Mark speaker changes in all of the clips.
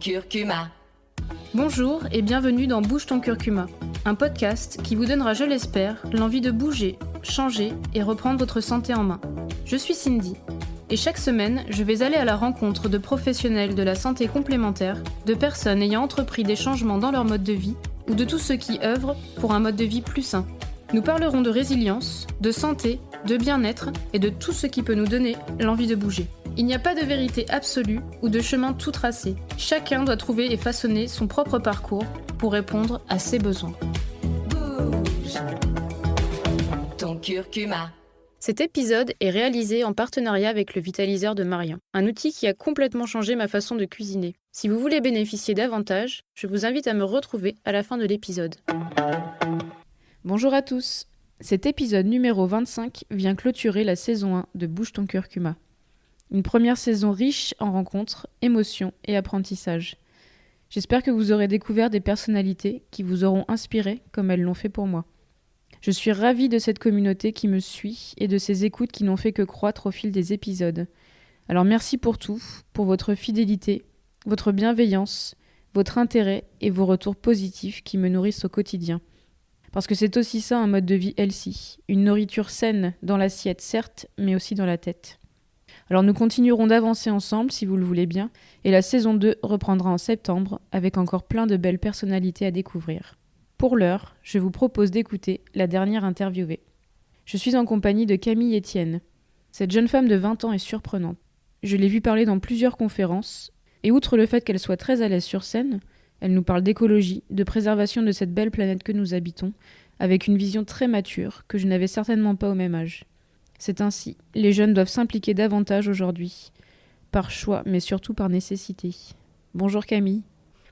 Speaker 1: curcuma.
Speaker 2: Bonjour et bienvenue dans Bouge ton curcuma, un podcast qui vous donnera, je l'espère, l'envie de bouger, changer et reprendre votre santé en main. Je suis Cindy et chaque semaine, je vais aller à la rencontre de professionnels de la santé complémentaire, de personnes ayant entrepris des changements dans leur mode de vie ou de tous ceux qui œuvrent pour un mode de vie plus sain. Nous parlerons de résilience, de santé, de bien-être et de tout ce qui peut nous donner l'envie de bouger. Il n'y a pas de vérité absolue ou de chemin tout tracé. Chacun doit trouver et façonner son propre parcours pour répondre à ses besoins.
Speaker 1: Bouge ton curcuma.
Speaker 2: Cet épisode est réalisé en partenariat avec le Vitaliseur de Marian, un outil qui a complètement changé ma façon de cuisiner. Si vous voulez bénéficier davantage, je vous invite à me retrouver à la fin de l'épisode. Bonjour à tous. Cet épisode numéro 25 vient clôturer la saison 1 de Bouge ton curcuma. Une première saison riche en rencontres, émotions et apprentissages. J'espère que vous aurez découvert des personnalités qui vous auront inspiré comme elles l'ont fait pour moi. Je suis ravie de cette communauté qui me suit et de ces écoutes qui n'ont fait que croître au fil des épisodes. Alors merci pour tout, pour votre fidélité, votre bienveillance, votre intérêt et vos retours positifs qui me nourrissent au quotidien. Parce que c'est aussi ça un mode de vie healthy, une nourriture saine dans l'assiette certes, mais aussi dans la tête. Alors nous continuerons d'avancer ensemble si vous le voulez bien, et la saison 2 reprendra en septembre avec encore plein de belles personnalités à découvrir. Pour l'heure, je vous propose d'écouter la dernière interviewée. Je suis en compagnie de Camille Etienne. Cette jeune femme de 20 ans est surprenante. Je l'ai vue parler dans plusieurs conférences, et outre le fait qu'elle soit très à l'aise sur scène, elle nous parle d'écologie, de préservation de cette belle planète que nous habitons, avec une vision très mature que je n'avais certainement pas au même âge. C'est ainsi, les jeunes doivent s'impliquer davantage aujourd'hui, par choix, mais surtout par nécessité. Bonjour Camille.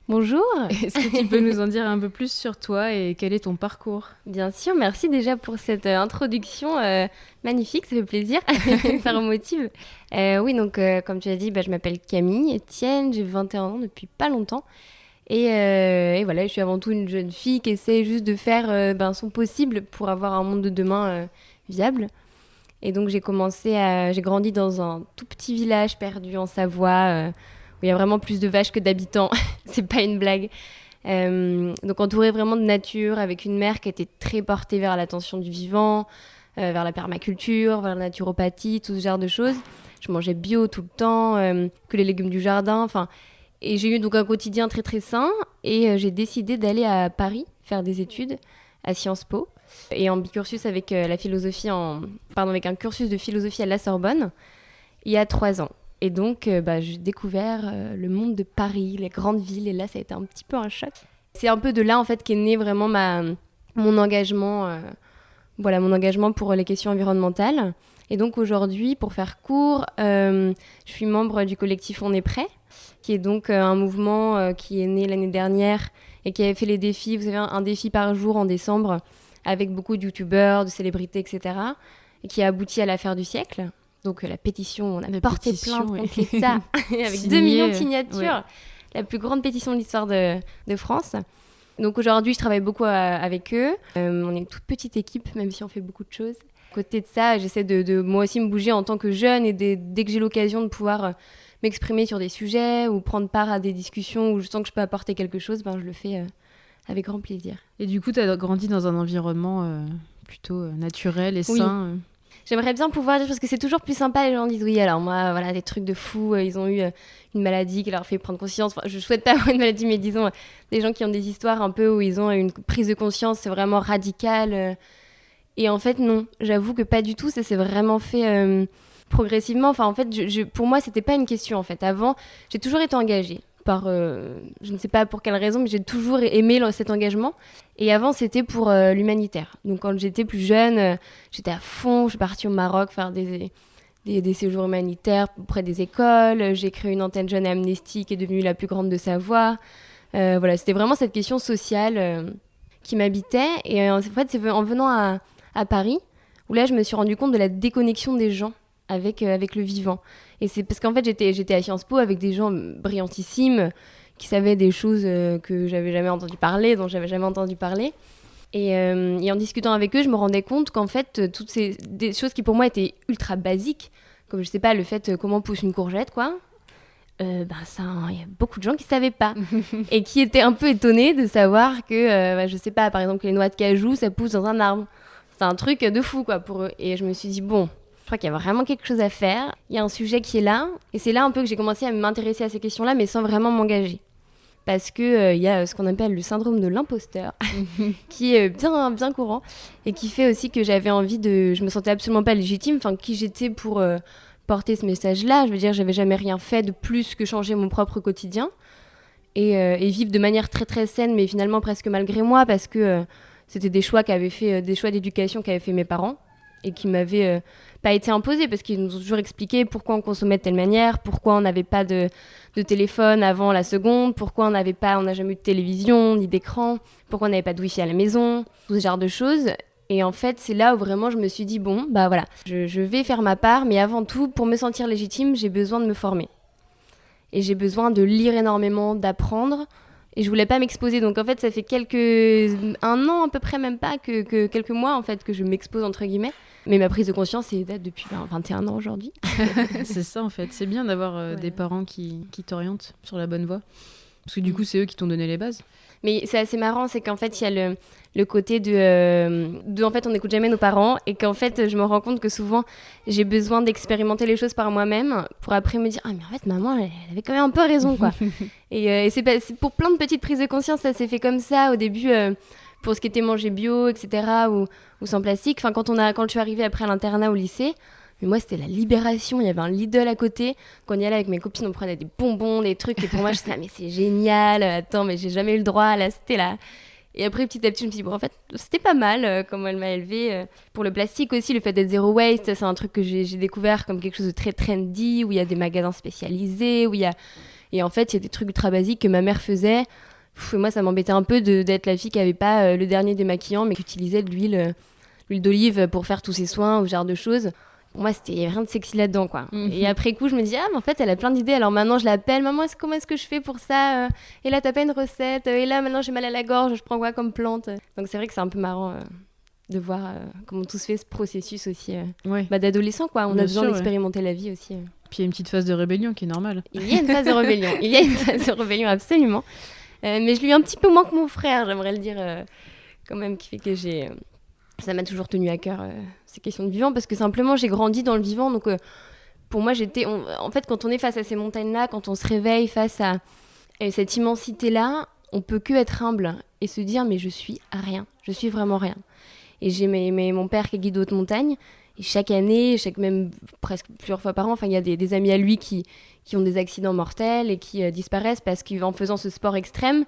Speaker 3: Bonjour.
Speaker 2: Est-ce que tu peux nous en dire un peu plus sur toi et quel est ton parcours ?
Speaker 3: Bien sûr, merci déjà pour cette introduction magnifique, ça fait plaisir, ça remotive. Oui, donc comme tu as dit, je m'appelle Camille Etienne, j'ai 21 ans depuis pas longtemps. Et voilà, je suis avant tout une jeune fille qui essaie juste de faire son possible pour avoir un monde de demain viable. Et donc j'ai grandi dans un tout petit village perdu en Savoie, où il y a vraiment plus de vaches que d'habitants, c'est pas une blague. Donc entourée vraiment de nature, avec une mère qui était très portée vers l'attention du vivant, vers la permaculture, vers la naturopathie, tout ce genre de choses. Je mangeais bio tout le temps, que les légumes du jardin, et j'ai eu donc un quotidien très très sain, et j'ai décidé d'aller à Paris faire des études à Sciences Po, et en bicursus avec avec un cursus de philosophie à la Sorbonne, il y a 3 ans. Et donc, j'ai découvert le monde de Paris, les grandes villes, et là, ça a été un petit peu un choc. C'est un peu de là, en fait, qu'est né vraiment mon engagement pour les questions environnementales. Et donc, aujourd'hui, pour faire court, je suis membre du collectif On est prêt, qui est donc un mouvement qui est né l'année dernière et qui avait fait les défis, vous savez, un défi par jour en décembre, avec beaucoup de youtubeurs, de célébrités, etc., et qui a abouti à l'affaire du siècle. Donc la pétition, on a porté plainte contre l'État avec 2 millions de signatures, ouais. La plus grande pétition de l'histoire de France. Donc aujourd'hui, je travaille beaucoup avec eux. On est une toute petite équipe, même si on fait beaucoup de choses. À côté de ça, j'essaie de moi aussi me bouger en tant que jeune, et dès que j'ai l'occasion de pouvoir m'exprimer sur des sujets ou prendre part à des discussions où je sens que je peux apporter quelque chose, je le fais avec grand plaisir.
Speaker 2: Et du coup, tu as grandi dans un environnement plutôt naturel et sain.
Speaker 3: J'aimerais bien pouvoir dire, parce que c'est toujours plus sympa, les gens disent oui, alors moi, voilà, des trucs de fous, ils ont eu une maladie qui leur fait prendre conscience. Je souhaite pas avoir une maladie, mais disons, des gens qui ont des histoires un peu où ils ont une prise de conscience, c'est vraiment radical. Et en fait, non, j'avoue que pas du tout, ça s'est vraiment fait progressivement. En fait, pour moi, c'était pas une question, en fait. Avant, j'ai toujours été engagée. Je ne sais pas pour quelle raison, mais j'ai toujours aimé cet engagement. Et avant, c'était pour l'humanitaire. Donc, quand j'étais plus jeune, j'étais à fond. Je suis partie au Maroc faire des séjours humanitaires auprès des écoles. J'ai créé une antenne jeune à Amnesty qui est devenue la plus grande de Savoie. C'était vraiment cette question sociale qui m'habitait. Et en fait, c'est en venant à Paris où là, je me suis rendu compte de la déconnexion des gens avec le vivant. Et c'est parce qu'en fait, j'étais à Sciences Po avec des gens brillantissimes qui savaient des choses que j'avais jamais entendu parler, dont j'avais jamais entendu parler. Et en discutant avec eux, je me rendais compte qu'en fait, des choses qui pour moi étaient ultra basiques, comme je sais pas, le fait comment pousse une courgette, quoi. Ça, il y a beaucoup de gens qui ne savaient pas et qui étaient un peu étonnés de savoir que, je sais pas, par exemple, que les noix de cajou, ça pousse dans un arbre. C'est un truc de fou, quoi, pour eux. Et je me suis dit, bon, je crois qu'il y a vraiment quelque chose à faire. Il y a un sujet qui est là. Et c'est là un peu que j'ai commencé à m'intéresser à ces questions-là, mais sans vraiment m'engager. Parce qu'il y a ce qu'on appelle le syndrome de l'imposteur, qui est bien, bien courant, et qui fait aussi que j'avais envie de... Je me sentais absolument pas légitime, enfin, qui j'étais pour porter ce message-là. Je veux dire, j'avais jamais rien fait de plus que changer mon propre quotidien, et vivre de manière très, très saine, mais finalement presque malgré moi, parce que c'était des choix des choix d'éducation qu'avaient fait mes parents, et qui m'avaient pas été imposés, parce qu'ils nous ont toujours expliqué pourquoi on consommait de telle manière, pourquoi on n'avait pas de téléphone avant la seconde, pourquoi on n'a jamais eu de télévision ni d'écran, pourquoi on n'avait pas de wifi à la maison, tout ce genre de choses. Et en fait, c'est là où vraiment je me suis dit, bon, bah voilà, je vais faire ma part, mais avant tout, pour me sentir légitime, j'ai besoin de me former. Et j'ai besoin de lire énormément, d'apprendre, et je voulais pas m'exposer. Donc en fait, ça fait un an à peu près, même pas, que quelques mois en fait, que je m'expose entre guillemets. Mais ma prise de conscience, elle date depuis 21 ans aujourd'hui.
Speaker 2: C'est ça en fait, c'est bien d'avoir des parents qui t'orientent sur la bonne voie. Parce que du coup, c'est eux qui t'ont donné les bases.
Speaker 3: Mais c'est assez marrant, c'est qu'en fait, il y a le côté de en fait, on n'écoute jamais nos parents, et qu'en fait, je me rends compte que souvent, j'ai besoin d'expérimenter les choses par moi-même pour après me dire, ah mais en fait, maman, elle avait quand même un peu raison, quoi. Et c'est pour plein de petites prises de conscience, ça s'est fait comme ça au début, pour ce qui était manger bio, etc., ou sans plastique. Enfin, quand je suis arrivée après à l'internat au lycée, mais moi, c'était la libération. Il y avait un Lidl à côté. Quand on y allait avec mes copines, on prenait des bonbons, des trucs. Et pour moi, je disais, ah, mais c'est génial. Attends, mais j'ai jamais eu le droit. Là, c'était là. Et après, petit à petit, je me suis dit, bon, en fait, c'était pas mal comment elle m'a élevée. Pour le plastique aussi, le fait d'être zéro waste, c'est un truc que j'ai découvert comme quelque chose de très trendy, où il y a des magasins spécialisés, Et en fait, il y a des trucs ultra basiques que ma mère faisait. Moi, ça m'embêtait un peu d'être la fille qui avait pas le dernier démaquillant, mais qui utilisait de l'huile d'olive pour faire tous ses soins ou ce genre de choses. Pour moi, il y avait rien de sexy là-dedans, quoi. Et après coup, je me dis, ah, mais en fait, elle a plein d'idées. Alors maintenant, je l'appelle, maman, comment est-ce que je fais pour ça Et là, t'as pas une recette Et là, maintenant, j'ai mal à la gorge, je prends quoi comme plante Donc c'est vrai que c'est un peu marrant de voir comment tout se fait, ce processus aussi d'adolescent, quoi. On a besoin d'expérimenter la vie aussi.
Speaker 2: Puis il y a une petite phase de rébellion qui est normale.
Speaker 3: Il y a une phase de rébellion, absolument. Mais je lui ai un petit peu moins que mon frère, j'aimerais le dire, quand même, qui fait que ça m'a toujours tenu à cœur ces questions de vivant, parce que simplement j'ai grandi dans le vivant, donc pour moi en fait, quand on est face à ces montagnes-là, quand on se réveille face à cette immensité-là, on peut que être humble et se dire mais je suis rien, je suis vraiment rien. Et j'ai mon père qui est guide haute montagne, et chaque année, même presque plusieurs fois par an, il y a des amis à lui qui ont des accidents mortels et qui disparaissent parce qu'en faisant ce sport extrême,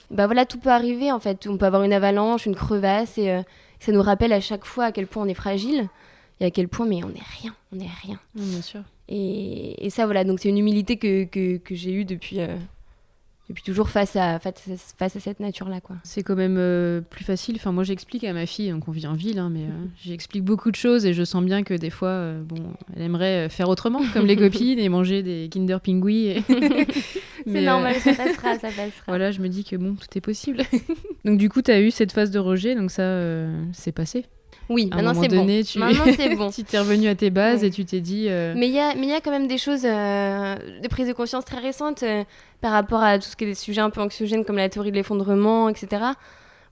Speaker 3: bah voilà, tout peut arriver en fait. On peut avoir une avalanche, une crevasse, et ça nous rappelle à chaque fois à quel point on est fragile et à quel point mais on est rien.
Speaker 2: Bien sûr.
Speaker 3: Et ça, voilà, donc c'est une humilité que j'ai eue depuis toujours face à cette nature-là, quoi.
Speaker 2: C'est quand même plus facile. Enfin, moi, j'explique à ma fille, donc on vit en ville, mais j'explique beaucoup de choses et je sens bien que des fois, elle aimerait faire autrement, comme les copines, et manger des Kinder Pingui.
Speaker 3: C'est normal, ça passera.
Speaker 2: Voilà, je me dis que bon, tout est possible. Donc du coup, tu as eu cette phase de rejet, donc ça, c'est passé.
Speaker 3: Oui,
Speaker 2: maintenant c'est bon. Maintenant c'est bon. Tu t'es revenu à tes bases et tu t'es dit...
Speaker 3: Mais il y a quand même des choses, des prises de conscience très récentes par rapport à tout ce qui est des sujets un peu anxiogènes comme la théorie de l'effondrement, etc.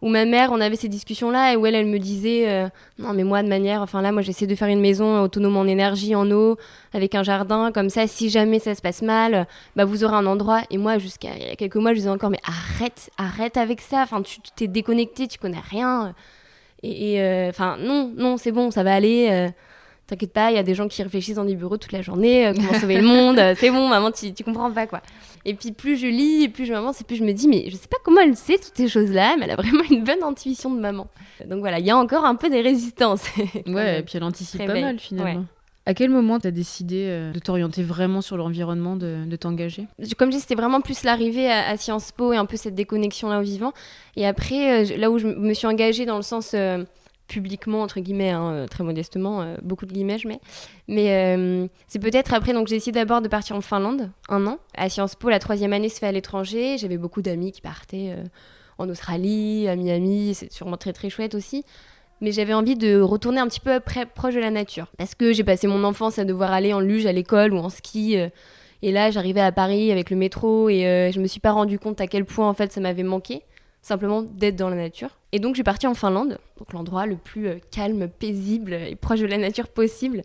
Speaker 3: Où ma mère, on avait ces discussions-là et où elle me disait non mais moi de manière... Enfin là, moi j'essaie de faire une maison autonome en énergie, en eau, avec un jardin, comme ça si jamais ça se passe mal, bah vous aurez un endroit. Et moi, jusqu'à il y a quelques mois, je disais encore mais arrête avec ça, enfin tu t'es déconnecté, tu connais rien... Et non, c'est bon, ça va aller. T'inquiète pas, il y a des gens qui réfléchissent dans des bureaux toute la journée, comment sauver le monde. C'est bon, maman, tu comprends pas, quoi. Et puis plus je lis, et plus je m'avance, et plus je me dis, mais je sais pas comment elle sait toutes ces choses-là, mais elle a vraiment une bonne intuition de maman. Donc voilà, il y a encore un peu des résistances.
Speaker 2: Ouais, et puis elle anticipe pas mal, finalement. Ouais. À quel moment t'as décidé de t'orienter vraiment sur l'environnement, de t'engager ?
Speaker 3: Comme je dis, c'était vraiment plus l'arrivée à Sciences Po et un peu cette déconnexion-là au vivant. Et après, là où je me suis engagée dans le sens publiquement, entre guillemets, très modestement, beaucoup de guillemets je mets. Mais c'est peut-être après, donc j'ai essayé d'abord de partir en Finlande, 1 an. À Sciences Po, la 3e année se fait à l'étranger. J'avais beaucoup d'amis qui partaient en Australie, à Miami, c'est sûrement très très chouette aussi. Mais j'avais envie de retourner un petit peu proche de la nature. Parce que j'ai passé mon enfance à devoir aller en luge à l'école ou en ski. Et là, j'arrivais à Paris avec le métro et je me suis pas rendu compte à quel point en fait ça m'avait manqué, simplement d'être dans la nature. Et donc, je suis partie en Finlande, donc l'endroit le plus calme, paisible et proche de la nature possible.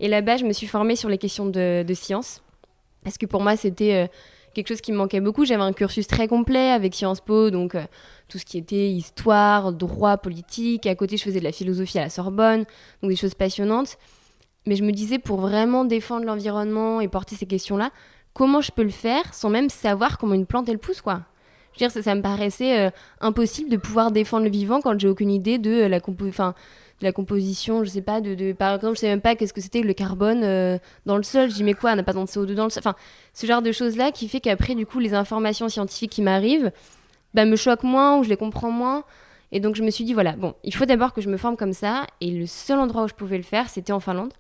Speaker 3: Et là-bas, je me suis formée sur les questions de sciences, parce que pour moi, c'était quelque chose qui me manquait beaucoup. J'avais un cursus très complet avec Sciences Po, donc tout ce qui était histoire, droit, politique. À côté, je faisais de la philosophie à la Sorbonne, donc des choses passionnantes. Mais je me disais, pour vraiment défendre l'environnement et porter ces questions-là, comment je peux le faire sans même savoir comment une plante, elle pousse, quoi. Je veux dire, ça me paraissait impossible de pouvoir défendre le vivant quand j'ai aucune idée de la composition, je sais pas, par exemple, je sais même pas qu'est-ce que c'était le carbone dans le sol. Je dis, mais quoi, on n'a pas tant de CO2 dans le sol. Enfin, ce genre de choses-là qui fait qu'après, du coup, les informations scientifiques qui m'arrivent me choquent moins ou je les comprends moins. Et donc, je me suis dit, voilà, bon, il faut d'abord que je me forme comme ça. Et le seul endroit où je pouvais le faire, c'était en Finlande.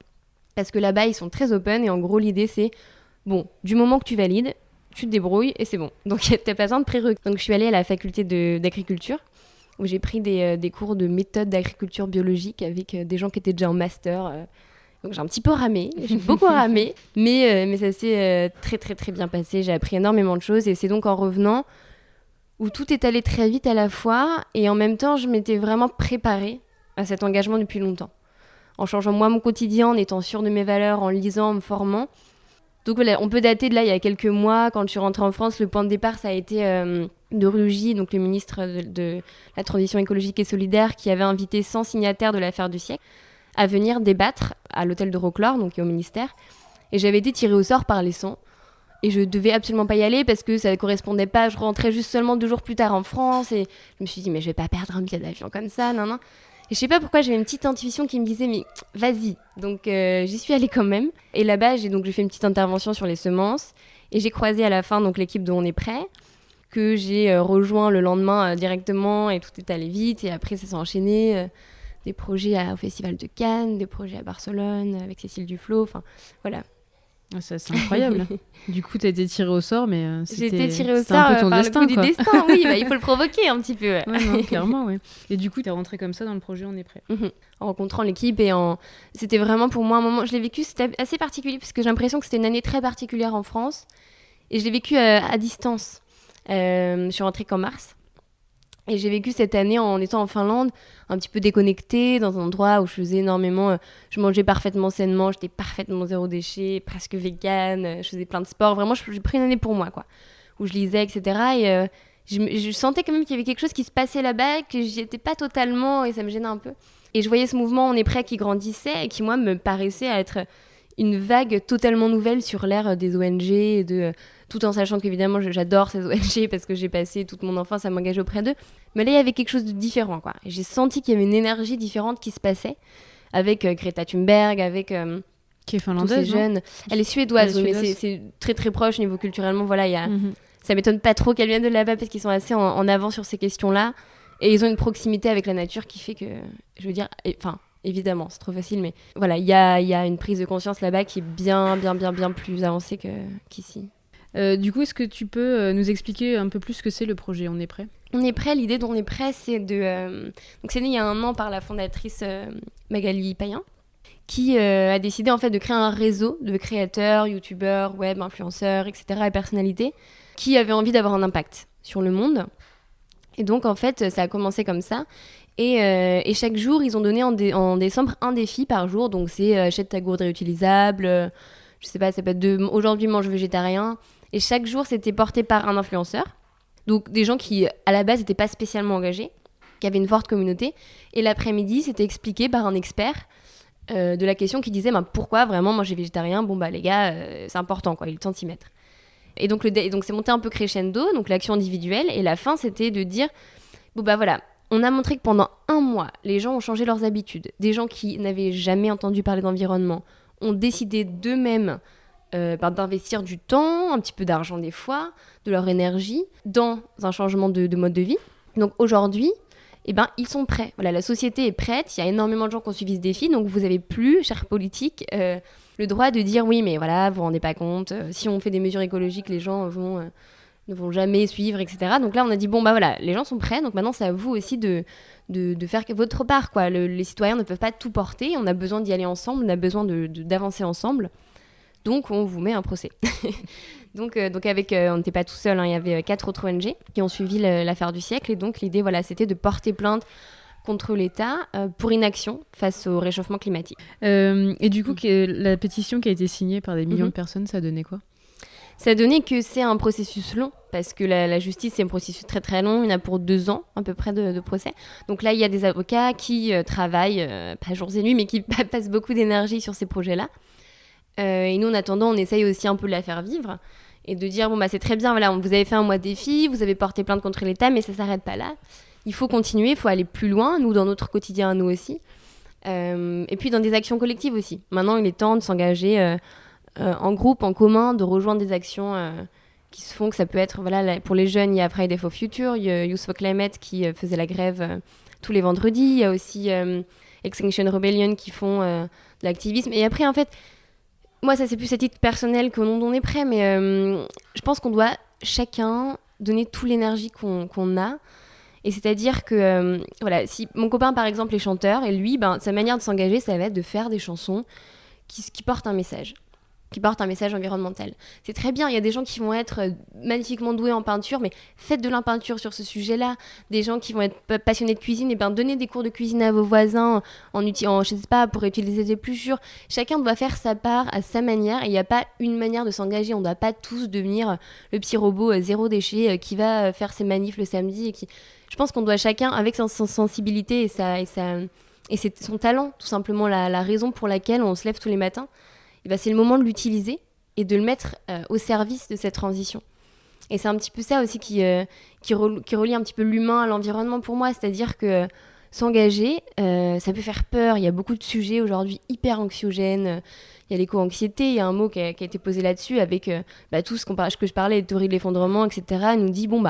Speaker 3: Parce que là-bas, ils sont très open. Et en gros, l'idée, c'est, bon, du moment que tu valides, tu te débrouilles et c'est bon. Donc, t'as pas besoin de prérequis. Donc, je suis allée à la faculté d'agriculture, où j'ai pris des cours de méthode d'agriculture biologique avec des gens qui étaient déjà en master. Donc j'ai un petit peu ramé, j'ai beaucoup ramé, mais ça s'est très très très bien passé. J'ai appris énormément de choses et c'est donc en revenant où tout est allé très vite à la fois et en même temps je m'étais vraiment préparée à cet engagement depuis longtemps. En changeant moi mon quotidien, en étant sûre de mes valeurs, en lisant, en me formant. Donc voilà, on peut dater de là il y a quelques mois, quand je suis rentrée en France, le point de départ ça a été de Rugy, donc le ministre de la Transition écologique et solidaire, qui avait invité 100 signataires de l'affaire du siècle à venir débattre à l'hôtel de Wrocław, donc au ministère. Et j'avais été tirée au sort par les 100. Et je devais absolument pas y aller parce que ça ne correspondait pas. Je rentrais juste seulement 2 jours plus tard en France et je me suis dit, mais je vais pas perdre un billet d'avion comme ça, non. Et je sais pas pourquoi, j'avais une petite intuition qui me disait, mais vas-y. Donc j'y suis allée quand même. Et là-bas, j'ai fait une petite intervention sur les semences. Et j'ai croisé à la fin donc, l'équipe de On est prêt, que j'ai rejoint le lendemain directement et tout est allé vite. Et après, ça s'est enchaîné. Des projets au Festival de Cannes, des projets à Barcelone avec Cécile Duflot. Enfin, voilà.
Speaker 2: Ah, ça, c'est incroyable. Du coup, t'as été tirée au sort, mais
Speaker 3: j'ai été tirée au
Speaker 2: c'était un
Speaker 3: sort
Speaker 2: peu ton
Speaker 3: par
Speaker 2: destin,
Speaker 3: le coup
Speaker 2: quoi.
Speaker 3: du destin. Oui, il faut le provoquer un petit peu. Ouais.
Speaker 2: Ouais, non, clairement, ouais. Et du coup, t'es rentrée comme ça dans le projet On est prêt.
Speaker 3: En rencontrant l'équipe c'était vraiment pour moi un moment. Je l'ai vécu, c'était assez particulier parce que j'ai l'impression que c'était une année très particulière en France et je l'ai vécu à distance. Je suis rentrée qu'en mars. Et j'ai vécu cette année en étant en Finlande, un petit peu déconnectée, dans un endroit où je faisais énormément... je mangeais parfaitement sainement, j'étais parfaitement zéro déchet, presque végane, je faisais plein de sports. Vraiment, j'ai pris une année pour moi, quoi. Où je lisais, etc. Et je sentais quand même qu'il y avait quelque chose qui se passait là-bas, que j'y étais pas totalement, et ça me gênait un peu. Et je voyais ce mouvement On est prêt qui grandissait, et qui, moi, me paraissait être une vague totalement nouvelle sur l'ère des ONG, et tout en sachant qu'évidemment j'adore ces ONG parce que j'ai passé toute mon enfance à m'engager auprès d'eux. Mais là, il y avait quelque chose de différent, quoi. Et j'ai senti qu'il y avait une énergie différente qui se passait avec Greta Thunberg, avec
Speaker 2: qui est
Speaker 3: tous
Speaker 2: finlandaise,
Speaker 3: ces jeunes. Elle est suédoise,
Speaker 2: Elle est
Speaker 3: mais
Speaker 2: suédoise.
Speaker 3: c'est très très proche niveau culturellement. Voilà, ça m'étonne pas trop qu'elle vienne de là-bas parce qu'ils sont assez en avant sur ces questions-là. Et ils ont une proximité avec la nature qui fait que, je veux dire, enfin... Évidemment, c'est trop facile, mais voilà, il y a une prise de conscience là-bas qui est bien plus avancée qu'ici.
Speaker 2: Du coup, est-ce que tu peux nous expliquer un peu plus ce que c'est le projet On est prêt ?
Speaker 3: On est prêt, l'idée d'On est prêt, c'est donc c'est né il y a 1 an par la fondatrice Magali Payen, qui a décidé en fait de créer un réseau de créateurs, youtubeurs, web, influenceurs, etc. et personnalités qui avaient envie d'avoir un impact sur le monde. Et donc en fait, ça a commencé comme ça. Et chaque jour, ils ont donné en décembre un défi par jour. Donc c'est achète ta gourde réutilisable, je sais pas, ça peut être aujourd'hui mange végétarien. Et chaque jour, c'était porté par un influenceur. Donc des gens qui, à la base, n'étaient pas spécialement engagés, qui avaient une forte communauté. Et l'après-midi, c'était expliqué par un expert de la question qui disait pourquoi vraiment manger végétarien ? Bon les gars, c'est important, quoi, il est temps de s'y mettre. Et donc c'est monté un peu crescendo, donc l'action individuelle. Et la fin, c'était de dire, voilà, on a montré que pendant 1 mois, les gens ont changé leurs habitudes. Des gens qui n'avaient jamais entendu parler d'environnement ont décidé d'eux-mêmes d'investir du temps, un petit peu d'argent des fois, de leur énergie, dans un changement de mode de vie. Donc aujourd'hui, ils sont prêts. Voilà, la société est prête, il y a énormément de gens qui ont suivi ce défi, donc vous n'avez plus, chers politiques, le droit de dire oui, mais voilà, vous vous rendez pas compte, si on fait des mesures écologiques, les gens ne vont jamais suivre, etc. Donc là, on a dit, voilà, les gens sont prêts, donc maintenant, c'est à vous aussi de faire votre part, quoi. Les citoyens ne peuvent pas tout porter, on a besoin d'y aller ensemble, on a besoin d'avancer ensemble. donc on vous met un procès. Donc avec, on n'était pas tout seul, hein, il y avait 4 autres ONG qui ont suivi l'affaire du siècle, et donc l'idée, voilà, c'était de porter plainte contre l'État pour inaction face au réchauffement climatique.
Speaker 2: Et du coup, la pétition qui a été signée par des millions de personnes, ça a donné quoi ?
Speaker 3: Ça a donné que c'est un processus long, parce que la justice, c'est un processus très très long, il y en a pour 2 ans à peu près de procès. Donc là, il y a des avocats qui travaillent, pas jours et nuits, mais qui passent beaucoup d'énergie sur ces projets-là. Et nous, en attendant, on essaye aussi un peu de la faire vivre, et de dire, bon, bah c'est très bien, voilà, vous avez fait un mois de défi, vous avez porté plainte contre l'État, mais ça ne s'arrête pas là. Il faut continuer, il faut aller plus loin, nous, dans notre quotidien, nous aussi. Et puis dans des actions collectives aussi. Maintenant, il est temps de s'engager en groupe, en commun, de rejoindre des actions qui se font, que ça peut être, voilà, pour les jeunes, il y a Friday for Future, il y a Youth for Climate qui faisait la grève tous les vendredis, il y a aussi Extinction Rebellion qui font de l'activisme. Et après, en fait, moi, ça c'est plus à titre personnel que nom on est prêt, mais je pense qu'on doit chacun donner toute l'énergie qu'on a. Et c'est-à-dire que, voilà, si mon copain, par exemple, est chanteur, et lui, sa manière de s'engager, ça va être de faire des chansons qui portent un message environnemental. C'est très bien, il y a des gens qui vont être magnifiquement doués en peinture, mais faites de la peinture sur ce sujet-là. Des gens qui vont être passionnés de cuisine, et donnez des cours de cuisine à vos voisins je sais pas, pour utiliser des épluchures. Chacun doit faire sa part à sa manière, et il n'y a pas une manière de s'engager. On ne doit pas tous devenir le petit robot zéro déchet qui va faire ses manifs le samedi. Je pense qu'on doit chacun, avec sa sensibilité et son talent, tout simplement, la raison pour laquelle on se lève tous les matins, c'est le moment de l'utiliser et de le mettre au service de cette transition. Et c'est un petit peu ça aussi qui relie un petit peu l'humain à l'environnement pour moi, c'est-à-dire que s'engager, ça peut faire peur. Il y a beaucoup de sujets aujourd'hui hyper anxiogènes. Il y a l'éco-anxiété, il y a un mot qui a été posé là-dessus avec tout ce que je parlais, les théories de l'effondrement, etc. Elle nous dit, on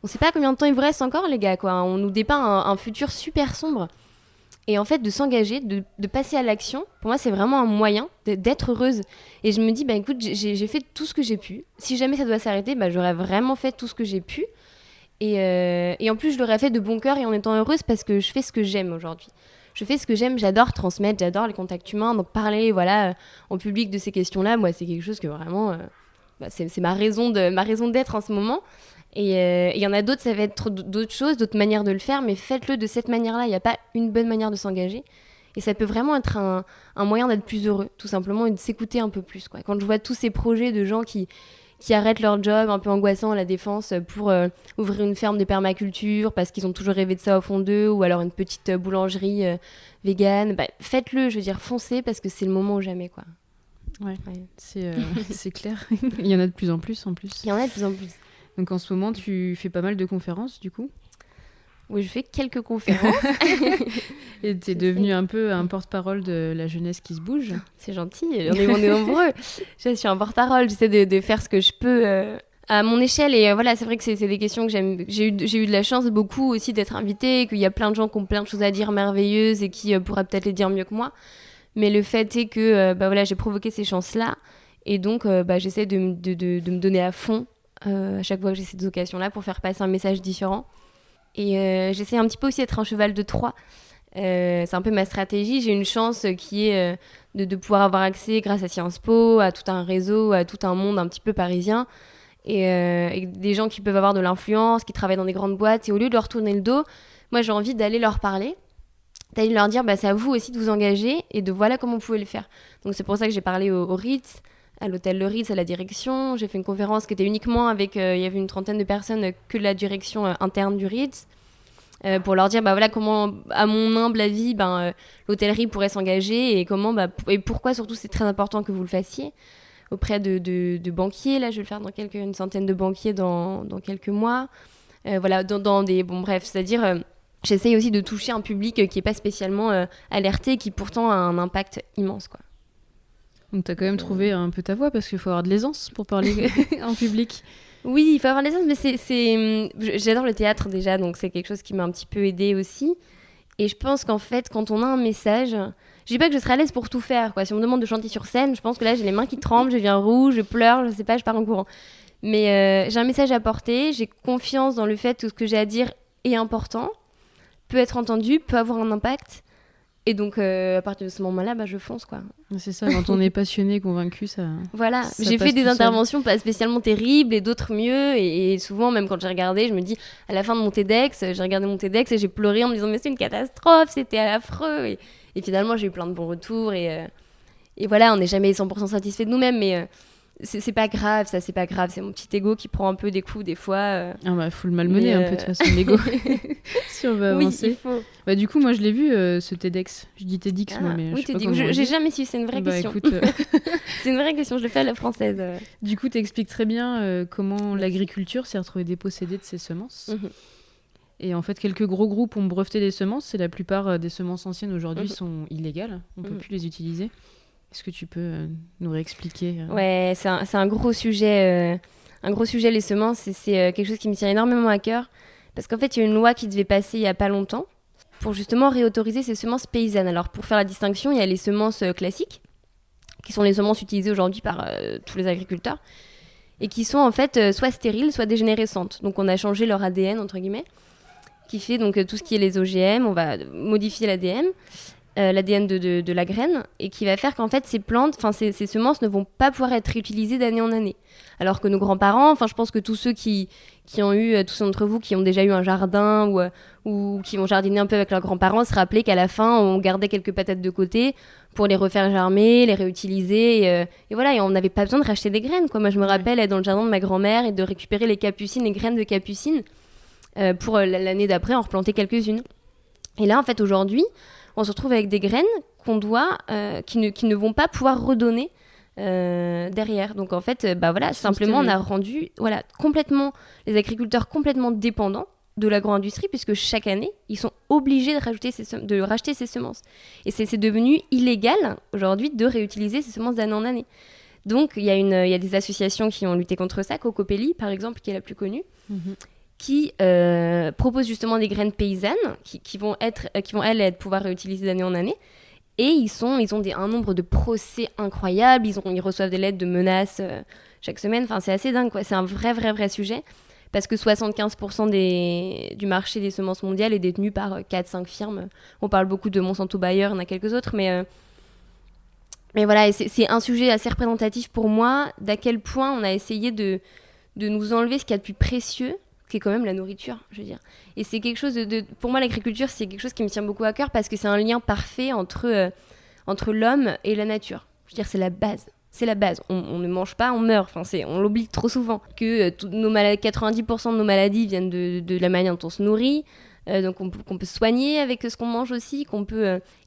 Speaker 3: ne sait pas combien de temps il vous reste encore, les gars, quoi. On nous dépeint un futur super sombre. Et en fait, de s'engager, de passer à l'action, pour moi, c'est vraiment un moyen d'être heureuse. Et je me dis, écoute, j'ai fait tout ce que j'ai pu. Si jamais ça doit s'arrêter, j'aurais vraiment fait tout ce que j'ai pu. Et en plus, je l'aurais fait de bon cœur et en étant heureuse, parce que je fais ce que j'aime aujourd'hui. Je fais ce que j'aime, j'adore transmettre, j'adore les contacts humains. Donc parler en public de ces questions-là, moi, c'est quelque chose que vraiment... c'est ma raison d'être en ce moment. Et il y en a d'autres, ça va être d'autres choses, d'autres manières de le faire, mais faites-le de cette manière-là. Il n'y a pas une bonne manière de s'engager. Et ça peut vraiment être un moyen d'être plus heureux, tout simplement, et de s'écouter un peu plus, quoi. Quand je vois tous ces projets de gens qui arrêtent leur job un peu angoissant à la Défense pour ouvrir une ferme de permaculture parce qu'ils ont toujours rêvé de ça au fond d'eux, ou alors une petite boulangerie végane, faites-le, je veux dire, foncez, parce que c'est le moment ou jamais, quoi.
Speaker 2: Ouais. C'est clair. Il y en a de plus en plus,
Speaker 3: Il y en a de plus en plus.
Speaker 2: Donc en ce moment, tu fais pas mal de conférences, du coup ?
Speaker 3: Oui, je fais quelques conférences.
Speaker 2: Et tu es devenue un peu un porte-parole de la jeunesse qui se bouge.
Speaker 3: C'est gentil, on est nombreux. Je suis un porte-parole, j'essaie de faire ce que je peux à mon échelle. Et voilà, c'est vrai que c'est des questions que j'aime. J'ai eu de la chance beaucoup aussi d'être invitée, qu'il y a plein de gens qui ont plein de choses à dire merveilleuses et qui pourraient peut-être les dire mieux que moi. Mais le fait est que j'ai provoqué ces chances-là. Et donc, j'essaie de me donner à fond à chaque fois que j'ai ces occasions-là pour faire passer un message différent. Et j'essaie un petit peu aussi d'être un cheval de Troie. C'est un peu ma stratégie. J'ai une chance qui est de pouvoir avoir accès, grâce à Sciences Po, à tout un réseau, à tout un monde un petit peu parisien. Et des gens qui peuvent avoir de l'influence, qui travaillent dans des grandes boîtes. Et au lieu de leur tourner le dos, moi j'ai envie d'aller leur parler, d'aller leur dire c'est à vous aussi de vous engager et de voilà comment vous pouvez le faire. Donc c'est pour ça que j'ai parlé au Ritz, à l'hôtel Le Ritz, à la direction. J'ai fait une conférence qui était uniquement avec, il y avait une trentaine de personnes, que de la direction interne du Ritz, pour leur dire voilà comment, à mon humble avis, l'hôtellerie pourrait s'engager, et comment et pourquoi surtout c'est très important que vous le fassiez auprès de banquiers. Là, je vais le faire dans une centaine de banquiers dans quelques mois. Voilà, dans des... Bon, bref, c'est-à-dire... j'essaye aussi de toucher un public qui n'est pas spécialement alerté, qui pourtant a un impact immense, quoi.
Speaker 2: Donc tu as quand même trouvé un peu ta voix, parce qu'il faut avoir de l'aisance pour parler en public.
Speaker 3: Oui, il faut avoir de l'aisance, mais j'adore le théâtre déjà, donc c'est quelque chose qui m'a un petit peu aidée aussi. Et je pense qu'en fait, quand on a un message... Je dis pas que je serai à l'aise pour tout faire, quoi. Si on me demande de chanter sur scène, je pense que là, j'ai les mains qui tremblent, je viens rouge, je pleure, je sais pas, je pars en courant. Mais j'ai un message à porter, j'ai confiance dans le fait que ce que j'ai à dire est important, peut être entendu, peut avoir un impact. Et donc, à partir de ce moment-là, je fonce, quoi.
Speaker 2: C'est ça, quand on est passionné, convaincu, ça...
Speaker 3: Voilà,
Speaker 2: ça
Speaker 3: j'ai
Speaker 2: passe
Speaker 3: fait des
Speaker 2: tout seul.
Speaker 3: interventions pas spécialement terribles et d'autres mieux. Et souvent, même quand j'ai regardé, je me dis, à la fin de mon TEDx, j'ai regardé mon TEDx et j'ai pleuré en me disant, mais c'est une catastrophe, c'était affreux. Et finalement, j'ai eu plein de bons retours. Et voilà, on n'est jamais 100% satisfait de nous-mêmes, mais c'est pas grave, ça, c'est pas grave. C'est mon petit ego qui prend un peu des coups des fois.
Speaker 2: Faut le malmener un peu, de toute façon, l'ego, si on veut
Speaker 3: Oui,
Speaker 2: avancer.
Speaker 3: il faut.
Speaker 2: Du coup, moi, je l'ai vu, ce TEDx. Je dis TEDx, moi, mais
Speaker 3: oui,
Speaker 2: je sais pas
Speaker 3: TEDx.
Speaker 2: comment on
Speaker 3: J'ai
Speaker 2: dit.
Speaker 3: jamais su, c'est une vraie question.
Speaker 2: Écoute,
Speaker 3: C'est une vraie question, je le fais à la française.
Speaker 2: du coup, tu expliques très bien comment l'agriculture s'est retrouvée dépossédée de ses semences.
Speaker 3: Mhm.
Speaker 2: Et en fait, quelques gros groupes ont breveté des semences, et la plupart des semences anciennes aujourd'hui
Speaker 3: Mhm.
Speaker 2: sont illégales. On ne peut
Speaker 3: Mhm.
Speaker 2: plus les utiliser. Est-ce que tu peux nous réexpliquer
Speaker 3: Ouais, c'est un gros sujet. Un gros sujet, les semences, et c'est quelque chose qui me tient énormément à cœur. Parce qu'en fait, il y a une loi qui devait passer il n'y a pas longtemps pour justement réautoriser ces semences paysannes. Alors, pour faire la distinction, il y a les semences classiques, qui sont les semences utilisées aujourd'hui par tous les agriculteurs, et qui sont en fait soit stériles, soit dégénérescentes. Donc, on a changé leur ADN, entre guillemets, qui fait donc tout ce qui est les OGM, on va modifier l'ADN. L'ADN de la graine, et qui va faire qu'en fait ces plantes, ces semences ne vont pas pouvoir être réutilisées d'année en année. Alors que nos grands-parents, je pense que tous ceux qui ont eu, tous d'entre vous qui ont déjà eu un jardin ou qui ont jardiné un peu avec leurs grands-parents, se rappelaient qu'à la fin on gardait quelques patates de côté pour les refaire germer, les réutiliser, et voilà, et on n'avait pas besoin de racheter des graines, quoi. Moi je me rappelle être dans le jardin de ma grand-mère et de récupérer les capucines, les graines de capucines, pour l'année d'après en replanter quelques-unes. Et là en fait aujourd'hui, on se retrouve avec des graines qu'on doit, qui ne vont pas pouvoir redonner derrière. Donc en fait, simplement on a rendu complètement les agriculteurs complètement dépendants de l'agro-industrie, puisque chaque année, ils sont obligés de racheter ces semences. Et c'est devenu illégal aujourd'hui de réutiliser ces semences d'année en année. Donc il y a des associations qui ont lutté contre ça, Cocopelli par exemple, qui est la plus connue. Mm-hmm. Qui proposent justement des graines paysannes qui vont pouvoir réutiliser d'année en année. Et ils ont un nombre de procès incroyables, ils reçoivent des lettres de menaces chaque semaine. Enfin, c'est assez dingue, quoi. C'est un vrai sujet, parce que 75% du marché des semences mondiales est détenu par 4-5 firmes. On parle beaucoup de Monsanto Bayer, il y en a quelques autres, mais voilà, et c'est un sujet assez représentatif pour moi, d'à quel point on a essayé de nous enlever ce qu'il y a de plus précieux, qui est quand même la nourriture, je veux dire. Et c'est quelque chose pour moi, l'agriculture, c'est quelque chose qui me tient beaucoup à cœur, parce que c'est un lien parfait entre l'homme et la nature. Je veux dire, c'est la base. C'est la base. On ne mange pas, on meurt. On l'oublie trop souvent. Que 90% de nos maladies viennent de la manière dont on se nourrit. Donc qu'on peut soigner avec ce qu'on mange aussi.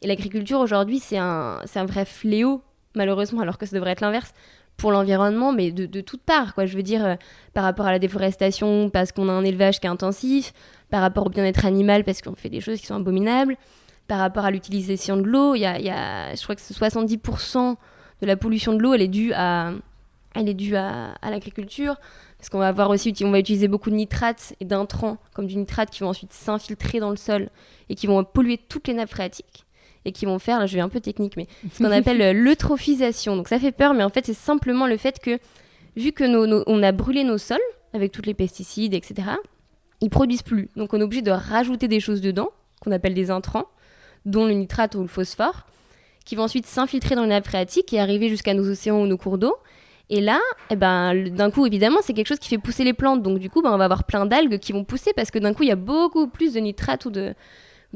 Speaker 3: Et l'agriculture, aujourd'hui, c'est un vrai fléau, malheureusement, alors que ça devrait être l'inverse, pour l'environnement, mais de toutes parts, quoi. Je veux dire, par rapport à la déforestation, parce qu'on a un élevage qui est intensif, par rapport au bien-être animal, parce qu'on fait des choses qui sont abominables, par rapport à l'utilisation de l'eau, je crois que 70% de la pollution de l'eau, elle est due à l'agriculture, parce qu'on va avoir aussi, on va utiliser beaucoup de nitrates et d'intrants, comme du nitrate, qui vont ensuite s'infiltrer dans le sol et qui vont polluer toutes les nappes phréatiques, et qui vont faire, là je vais un peu technique, mais ce qu'on appelle l'eutrophisation. Donc ça fait peur, mais en fait c'est simplement le fait que, vu que on a brûlé nos sols avec tous les pesticides, etc., ils produisent plus. Donc on est obligé de rajouter des choses dedans, qu'on appelle des intrants, dont le nitrate ou le phosphore, qui vont ensuite s'infiltrer dans les nappes phréatiques et arriver jusqu'à nos océans ou nos cours d'eau. Et là, d'un coup, évidemment, c'est quelque chose qui fait pousser les plantes. Donc du coup, on va avoir plein d'algues qui vont pousser, parce que d'un coup, il y a beaucoup plus de nitrate ou de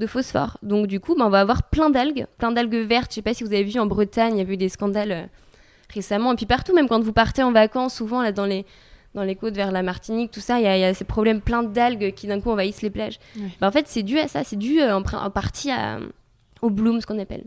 Speaker 3: phosphore. Donc du coup, on va avoir plein d'algues vertes. Je sais pas si vous avez vu en Bretagne, il y a eu des scandales récemment. Et puis partout, même quand vous partez en vacances, souvent là dans les côtes vers la Martinique, tout ça, il y a ces problèmes plein d'algues qui d'un coup envahissent les plages. Ouais. En fait, c'est dû à ça, c'est dû en partie au bloom, ce qu'on appelle.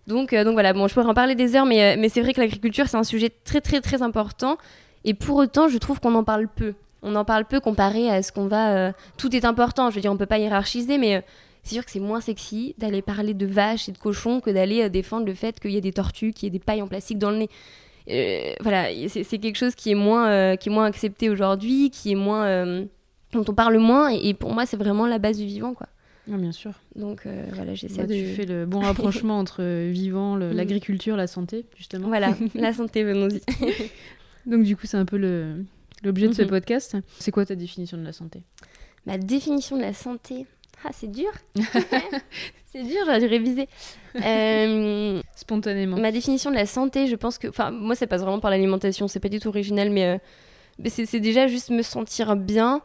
Speaker 3: Donc voilà, bon, je pourrais en parler des heures, mais c'est vrai que l'agriculture, c'est un sujet très très très important. Et pour autant, je trouve qu'on en parle peu. On en parle peu comparé à ce qu'on va... tout est important, je veux dire, on peut pas hiérarchiser, mais... c'est sûr que c'est moins sexy d'aller parler de vaches et de cochons que d'aller défendre le fait qu'il y a des tortues, qu'il y ait des pailles en plastique dans le nez. Voilà, c'est quelque chose qui est moins accepté aujourd'hui, qui est dont on parle moins, et pour moi, c'est vraiment la base du vivant, quoi.
Speaker 2: Ah, bien sûr.
Speaker 3: Donc voilà, j'essaie
Speaker 2: Tu fais le bon rapprochement entre vivant, l'agriculture, la santé, justement.
Speaker 3: Voilà, la santé, venons-y.
Speaker 2: Donc du coup, c'est un peu l'objet de ce podcast. C'est quoi ta définition de la santé ?
Speaker 3: Ma définition de la santé ? Ah, c'est dur. C'est dur, j'aurais dû réviser.
Speaker 2: Spontanément.
Speaker 3: Ma définition de la santé, je pense que... Enfin, moi, ça passe vraiment par l'alimentation. C'est pas du tout original, mais c'est déjà juste me sentir bien.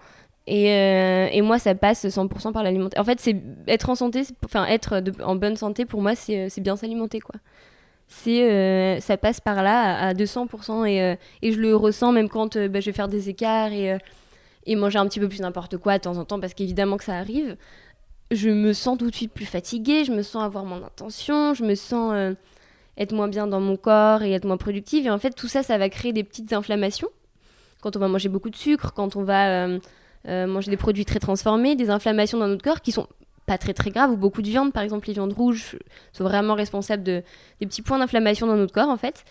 Speaker 3: Et moi, ça passe 100% par l'alimentation. En fait, c'est être en santé, en bonne santé, pour moi, c'est bien s'alimenter, quoi. Ça passe par là à 200%. Et je le ressens même quand je vais faire des écarts et manger un petit peu plus n'importe quoi de temps en temps, parce qu'évidemment que ça arrive. Je me sens tout de suite plus fatiguée, je me sens avoir moins d'intention, je me sens être moins bien dans mon corps et être moins productive. Et en fait, tout ça, ça va créer des petites inflammations. Quand on va manger beaucoup de sucre, quand on va manger des produits très transformés, des inflammations dans notre corps qui sont pas très très graves, ou beaucoup de viande, par exemple les viandes rouges, sont vraiment responsables des petits points d'inflammation dans notre corps, en fait.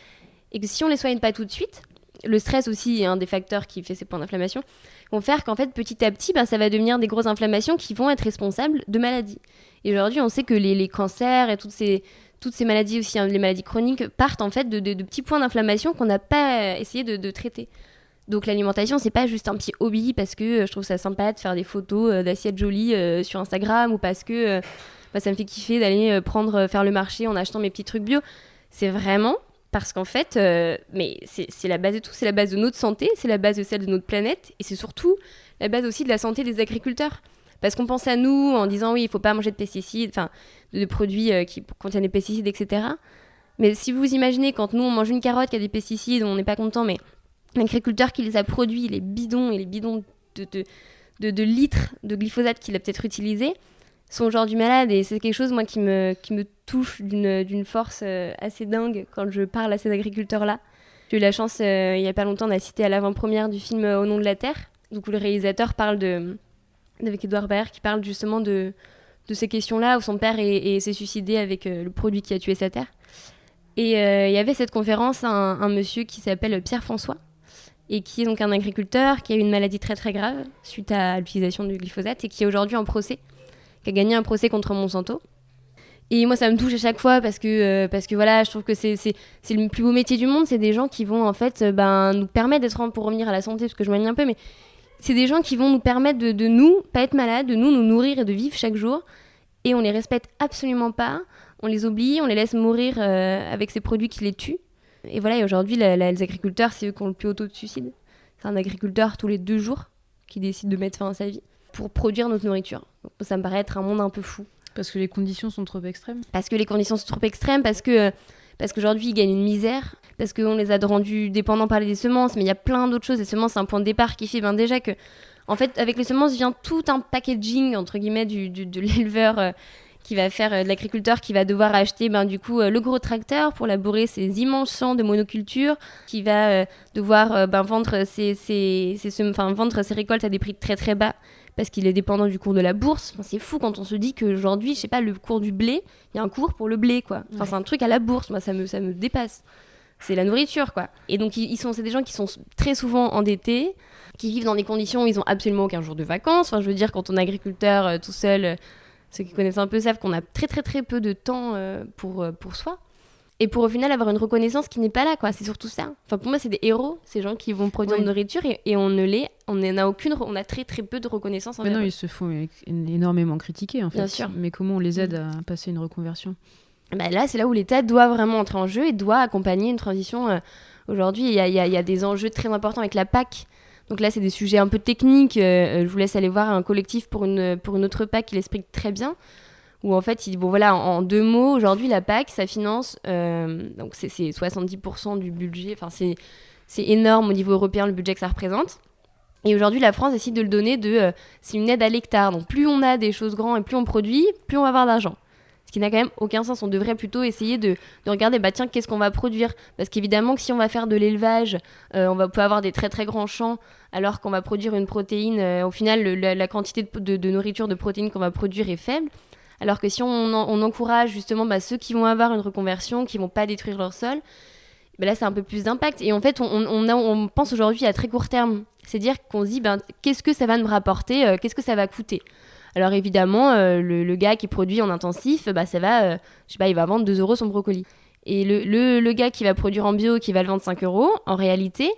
Speaker 3: Et que si on les soigne pas tout de suite, le stress aussi est un des facteurs qui fait ces points d'inflammation, vont faire qu'en fait, petit à petit, ça va devenir des grosses inflammations qui vont être responsables de maladies. Et aujourd'hui, on sait que les cancers et toutes ces maladies aussi, les maladies chroniques, partent en fait de petits points d'inflammation qu'on n'a pas essayé de traiter. Donc l'alimentation, c'est pas juste un petit hobby parce que je trouve ça sympa de faire des photos d'assiettes jolies sur Instagram, ou parce que ça me fait kiffer d'aller faire le marché en achetant mes petits trucs bio. C'est vraiment... Parce qu'en fait, mais c'est la base de tout, c'est la base de notre santé, c'est la base de celle de notre planète, et c'est surtout la base aussi de la santé des agriculteurs. Parce qu'on pense à nous en disant oui, il faut pas manger de pesticides, enfin de produits qui contiennent des pesticides, etc. Mais si vous imaginez, quand nous on mange une carotte qui a des pesticides, on n'est pas content, mais l'agriculteur qui les a produits, les bidons et les bidons de litres de glyphosate qu'il a peut-être utilisés, sont aujourd'hui malades, et c'est quelque chose moi qui me touche d'une force assez dingue quand je parle à ces agriculteurs-là. J'ai eu la chance, il y a pas longtemps, d'assister à l'avant-première du film Au nom de la terre, donc où le réalisateur parle avec Edouard Baird, qui parle justement de ces questions-là, où son père s'est suicidé avec le produit qui a tué sa terre. Et il y avait cette conférence un monsieur qui s'appelle Pierre François, et qui est donc un agriculteur qui a eu une maladie très très grave suite à l'utilisation du glyphosate, et qui est aujourd'hui en procès, qui a gagné un procès contre Monsanto. Et moi, ça me touche à chaque fois parce que voilà, je trouve que c'est le plus beau métier du monde. C'est des gens qui vont en fait nous permettre d'être, pour revenir à la santé, parce que je m'éloigne un peu, mais c'est des gens qui vont nous permettre de nous pas être malades, de nous nourrir et de vivre chaque jour. Et on les respecte absolument pas, on les oublie, on les laisse mourir avec ces produits qui les tuent. Et voilà, et aujourd'hui, les agriculteurs, c'est eux qui ont le plus haut taux de suicide. C'est un agriculteur tous les 2 jours qui décide de mettre fin à sa vie pour produire notre nourriture. Donc, ça me paraît être un monde un peu fou.
Speaker 2: Parce que les conditions sont trop extrêmes.
Speaker 3: Parce que les conditions sont trop extrêmes, parce qu'aujourd'hui ils gagnent une misère, parce qu'on les a rendus dépendants par les semences, mais il y a plein d'autres choses. Les semences, c'est un point de départ qui fait déjà que, en fait, avec les semences vient tout un packaging, entre guillemets, de l'éleveur qui va faire, de l'agriculteur qui va devoir acheter du coup le gros tracteur pour labourer ces immenses champs de monoculture, qui va devoir vendre vendre ses récoltes à des prix très très bas, parce qu'il est dépendant du cours de la bourse. Enfin, c'est fou quand on se dit qu'aujourd'hui, je sais pas, le cours du blé, il y a un cours pour le blé, quoi. Enfin, c'est un truc à la bourse, moi, ça me dépasse. C'est la nourriture, quoi. Et donc, c'est des gens qui sont très souvent endettés, qui vivent dans des conditions où ils ont absolument aucun jour de vacances. Enfin, je veux dire, quand on est agriculteur tout seul, ceux qui connaissent un peu savent qu'on a très, très, très peu de temps pour soi. Et pour au final avoir une reconnaissance qui n'est pas là, quoi. C'est surtout ça. Enfin, pour moi, c'est des héros, ces gens qui vont produire de nourriture, et on a très très peu de reconnaissance envers eux.
Speaker 2: Mais non, ils se font énormément critiquer, en fait.
Speaker 3: Bien sûr.
Speaker 2: Mais comment on les aide à passer une reconversion ?
Speaker 3: Là, c'est là où l'État doit vraiment entrer en jeu et doit accompagner une transition. Aujourd'hui, il y a des enjeux très importants avec la PAC. Donc là, c'est des sujets un peu techniques. Je vous laisse aller voir un collectif pour une autre PAC qui l'explique très bien. Où en fait, en 2 mots, aujourd'hui, la PAC, ça finance, donc c'est 70% du budget, enfin c'est énorme au niveau européen le budget que ça représente. Et aujourd'hui, la France décide de le donner c'est une aide à l'hectare. Donc plus on a des choses grandes et plus on produit, plus on va avoir d'argent. Ce qui n'a quand même aucun sens. On devrait plutôt essayer de regarder, tiens, qu'est-ce qu'on va produire ? Parce qu'évidemment que si on va faire de l'élevage, on peut avoir des très très grands champs, alors qu'on va produire une protéine, au final, la quantité de nourriture, de protéines qu'on va produire est faible. Alors que si on encourage justement ceux qui vont avoir une reconversion, qui vont pas détruire leur sol, là c'est un peu plus d'impact. Et en fait, on pense aujourd'hui à très court terme. C'est-à-dire qu'on se dit, qu'est-ce que ça va me rapporter, qu'est-ce que ça va coûter ? Alors évidemment, le gars qui produit en intensif, ça va, il va vendre 2 € son brocoli. Et le gars qui va produire en bio, qui va le vendre 5 €, en réalité,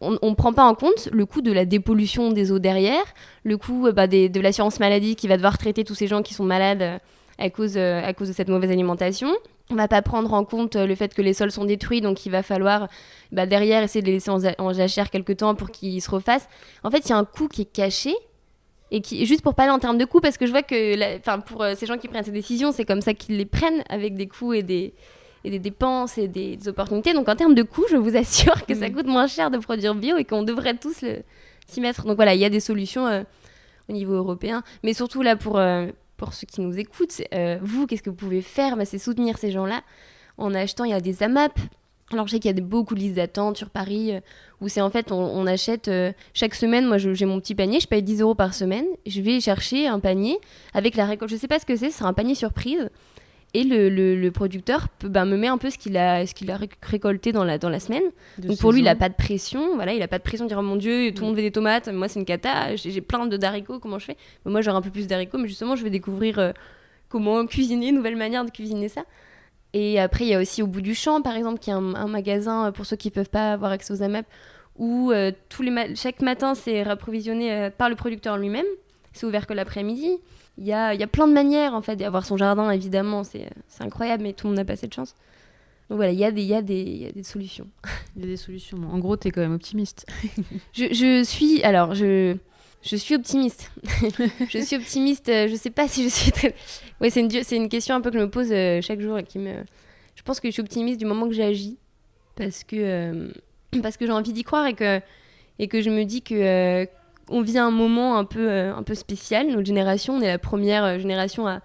Speaker 3: on prend pas en compte le coût de la dépollution des eaux derrière, le coût de l'assurance maladie qui va devoir traiter tous ces gens qui sont malades à cause de cette mauvaise alimentation. On va pas prendre en compte le fait que les sols sont détruits, donc il va falloir derrière essayer de les laisser en jachère quelque temps pour qu'ils se refassent. En fait, il y a un coût qui est caché, et qui, juste pour parler en termes de coûts, parce que je vois que pour ces gens qui prennent ces décisions, c'est comme ça qu'ils les prennent, avec des coûts et des dépenses et des opportunités. Donc en termes de coûts, je vous assure que ça coûte moins cher de produire bio et qu'on devrait tous s'y mettre. Donc voilà, il y a des solutions au niveau européen, mais surtout là pour ceux qui nous écoutent, vous, qu'est-ce que vous pouvez faire ? C'est soutenir ces gens-là en achetant. Il y a des AMAP. Alors je sais qu'il y a beaucoup de listes d'attente sur Paris où c'est en fait on achète chaque semaine. Moi j'ai mon petit panier, je paye 10 € par semaine. Je vais chercher un panier avec la récolte. Je sais pas ce que c'est sera un panier surprise. Et le producteur me met un peu ce qu'il a récolté dans la semaine. Donc pour lui, il n'a pas de pression. Voilà, il n'a pas de pression de dire oh mon Dieu, tout le monde veut des tomates. Moi, c'est une cata. J'ai plein d'haricots. Comment je fais ? Moi, j'aurai un peu plus d'haricots, mais justement, je vais découvrir comment cuisiner, une nouvelle manière de cuisiner ça. Et après, il y a aussi Au bout du champ, par exemple, qui est un magasin pour ceux qui ne peuvent pas avoir accès aux AMAP, où chaque matin, c'est approvisionné par le producteur lui-même. C'est ouvert que l'après-midi. Il y a plein de manières, en fait, d'avoir son jardin, évidemment. C'est incroyable, mais tout le monde n'a pas cette chance. Donc voilà, il y a des solutions.
Speaker 2: Il y a des solutions. En gros, t'es quand même optimiste.
Speaker 3: Je suis optimiste. Je suis optimiste. Je sais pas si je suis très... Ouais, c'est une question un peu que je me pose chaque jour et je pense que je suis optimiste du moment que j'agis parce que j'ai envie d'y croire et que je me dis que on vit un moment un peu spécial. Notre génération, on est la première génération à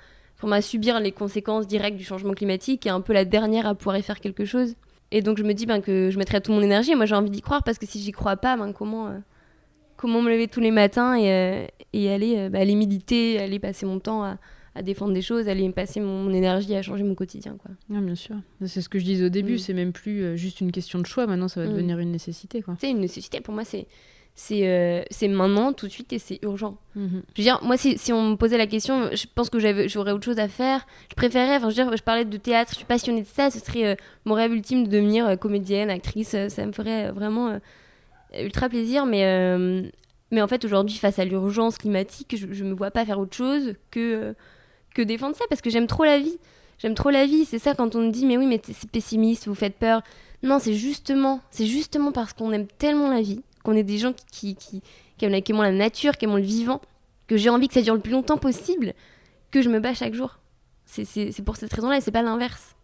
Speaker 3: subir les conséquences directes du changement climatique et un peu la dernière à pouvoir y faire quelque chose. Et donc je me dis que je mettrai toute mon énergie. Et moi, j'ai envie d'y croire parce que si j'y crois pas, comment me lever tous les matins et aller militer, aller passer mon temps à défendre des choses, aller passer mon énergie à changer mon quotidien, quoi.
Speaker 2: Ah, bien sûr. C'est ce que je disais au début, c'est même plus juste une question de choix. Maintenant, ça va devenir une nécessité, quoi.
Speaker 3: C'est une nécessité. Pour moi, c'est maintenant, tout de suite, et c'est urgent. Je veux dire, moi, si on me posait la question, je pense que j'aurais autre chose à faire. Je préférerais, je parlais de théâtre, je suis passionnée de ça, ce serait mon rêve ultime de devenir comédienne, actrice, ça me ferait vraiment ultra plaisir, mais en fait, aujourd'hui, face à l'urgence climatique, je me vois pas faire autre chose que défendre ça, parce que j'aime trop la vie. J'aime trop la vie, c'est ça quand on me dit, mais oui, mais c'est pessimiste, vous faites peur. Non, c'est justement parce qu'on aime tellement la vie, qu'on est des gens qui aiment la nature, qui aiment le vivant, que j'ai envie que ça dure le plus longtemps possible, que je me bats chaque jour. C'est pour cette raison-là, et c'est pas l'inverse.